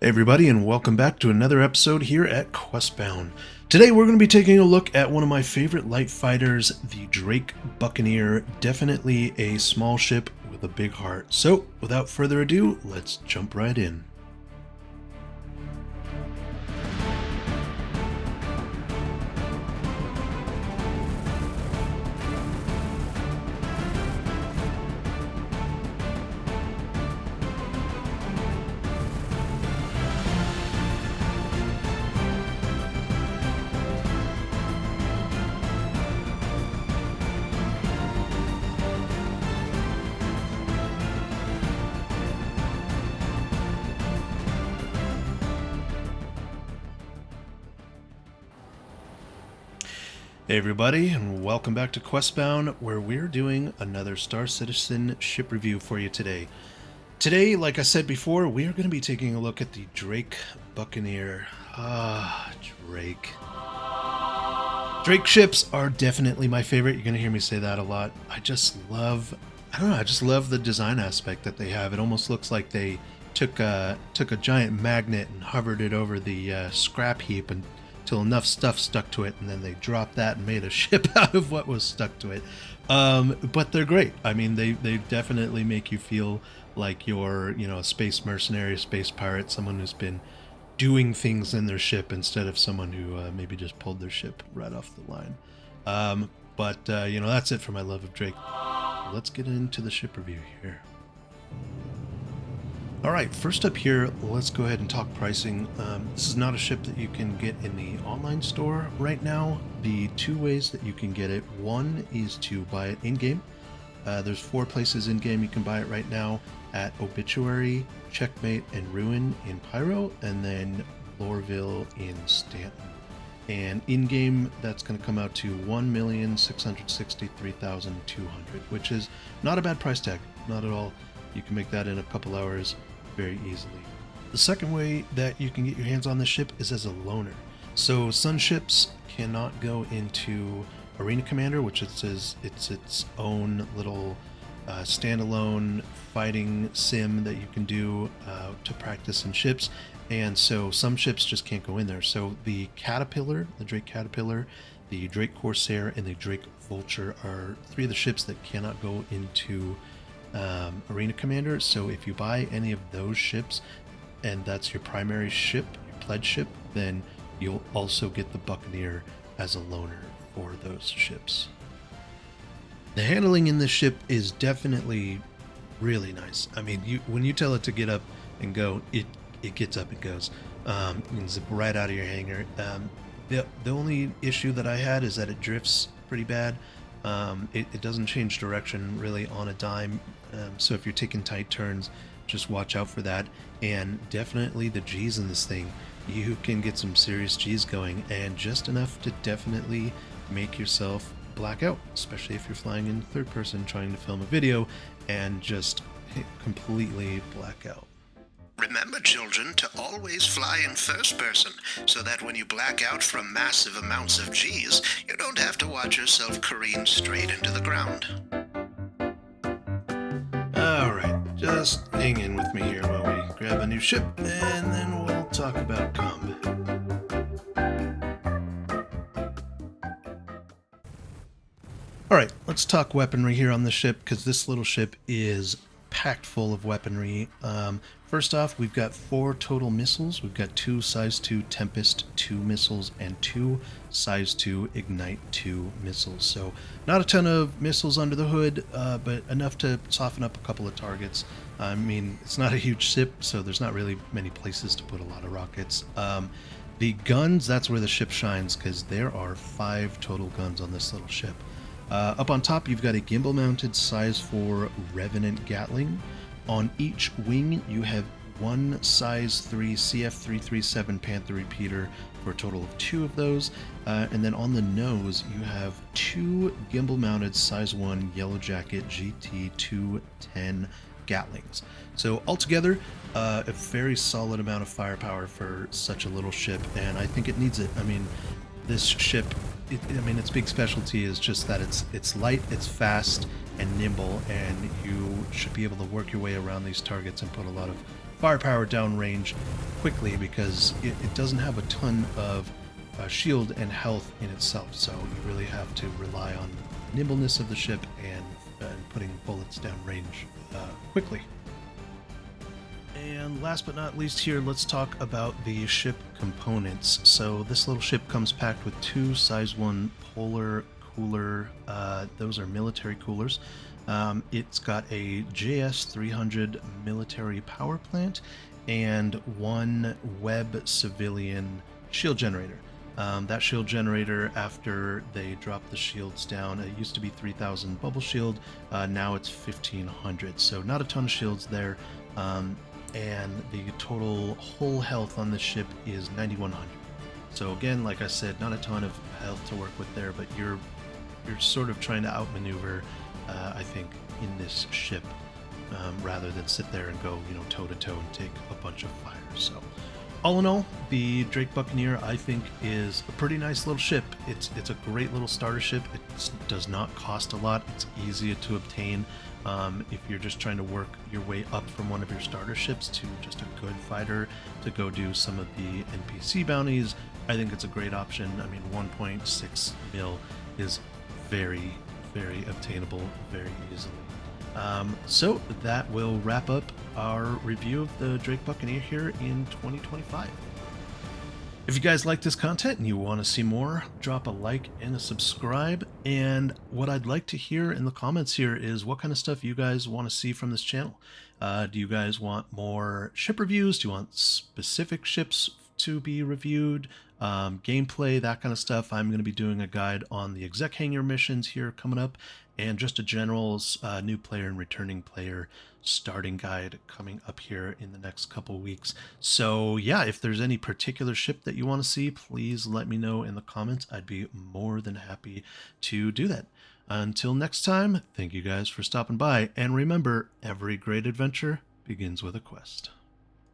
Hey everybody, and welcome back to another episode here at Questbound. Today we're going to be taking a look at one of my favorite light fighters, the Drake Buccaneer. Definitely a small ship with a big heart. So, without further ado, let's jump right in. Hey everybody, and welcome back to Questbound, where we're doing another Star Citizen ship review for you today. Today, like I said before, we are going to be taking a look at the Drake Buccaneer. Drake. Drake ships are definitely my favorite. You're going to hear me say that a lot. I just love the design aspect that they have. It almost looks like they took a giant magnet and hovered it over the scrap heap until enough stuff stuck to it, and then they dropped that and made a ship out of what was stuck to it. But they're great. I mean, they definitely make you feel like you're, a space mercenary, a space pirate, someone who's been doing things in their ship instead of someone who maybe just pulled their ship right off the line. But that's it for my love of Drake. Let's get into the ship review here. Alright, first up here, let's go ahead and talk pricing. This is not a ship that you can get in the online store right now. The two ways that you can get it, one is to buy it in-game. There's 4 places in-game you can buy it right now, at Obituary, Checkmate, and Ruin in Pyro, and then Loreville in Stanton. And in-game, that's going to come out to $1,663,200, which is not a bad price tag, not at all. You can make that in a couple hours very easily. The second way that you can get your hands on this ship is as a loaner. So Sun ships cannot go into Arena Commander, which it's its own little standalone fighting sim that you can do to practice in ships, and so some ships just can't go in there. So the Caterpillar, the Drake Caterpillar, the Drake Corsair, and the Drake Vulture are 3 of the ships that cannot go into Arena Commander. So if you buy any of those ships and that's your primary ship, your pledge ship, then you'll also get the Buccaneer as a loaner for those ships. The handling in this ship is definitely really nice. I mean, when you tell it to get up and go, it gets up and goes. You can zip right out of your hangar. The only issue that I had is that it drifts pretty bad. It doesn't change direction really on a dime, so if you're taking tight turns, just watch out for that. And definitely the G's in this thing, you can get some serious G's going, and just enough to definitely make yourself black out, especially if you're flying in third person trying to film a video and just completely black out. Remember, children, to always fly in first person, so that when you black out from massive amounts of G's, you don't have to watch yourself careen straight into the ground. Alright, just hang in with me here while we grab a new ship, and then we'll talk about combat. Alright, let's talk weaponry here on the ship, because this little ship is packed full of weaponry. First off, we've got 4 total missiles. We've got 2 size 2 Tempest 2 missiles and 2 size 2 Ignite 2 missiles. So not a ton of missiles under the hood, but enough to soften up a couple of targets. I mean, it's not a huge ship, so there's not really many places to put a lot of rockets. The guns, that's where the ship shines, because there are 5 total guns on this little ship. Up on top, you've got a gimbal-mounted size 4 Revenant Gatling. On each wing, you have 1 size 3 CF337 Panther repeater for a total of 2 of those. And then on the nose, you have 2 gimbal-mounted size 1 Yellow Jacket GT210 Gatlings. So altogether, a very solid amount of firepower for such a little ship, and I think it needs it. I mean, this ship, its big specialty is just that it's light, it's fast, and nimble, and you should be able to work your way around these targets and put a lot of firepower downrange. quickly because it doesn't have a ton of shield and health in itself, so you really have to rely on the nimbleness of the ship and putting bullets down range quickly. And last but not least here, let's talk about the ship components. So this little ship comes packed with two size 1 polar cooler, those are military coolers. It's got a JS-300 military power plant and one web civilian shield generator. That shield generator, after they dropped the shields down, it used to be 3,000 bubble shield, now it's 1,500, so not a ton of shields there. And the total whole health on this ship is 9,100. So again, like I said, not a ton of health to work with there, but you're sort of trying to outmaneuver, I think, in this ship, rather than sit there and go, toe to toe and take a bunch of fire. So all in all, the Drake Buccaneer, I think, is a pretty nice little ship. It's a great little starter ship. It does not cost a lot. It's easy to obtain. If you're just trying to work your way up from one of your starter ships to just a good fighter to go do some of the NPC bounties, I think it's a great option. I mean, 1.6 mil is very, very obtainable very easily. So that will wrap up our review of the Drake Buccaneer here in 2025. If you guys like this content and you want to see more, drop a like and a subscribe. And what I'd like to hear in the comments here is what kind of stuff you guys want to see from this channel. Do you guys want more ship reviews? Do you want specific ships to be reviewed? Gameplay, that kind of stuff. I'm going to be doing a guide on the exec hangar missions here coming up, and just a general new player and returning player starting guide coming up here in the next couple weeks. So yeah, if there's any particular ship that you want to see, please let me know in the comments. I'd be more than happy to do that. Until next time, thank you guys for stopping by, and remember, every great adventure begins with a quest.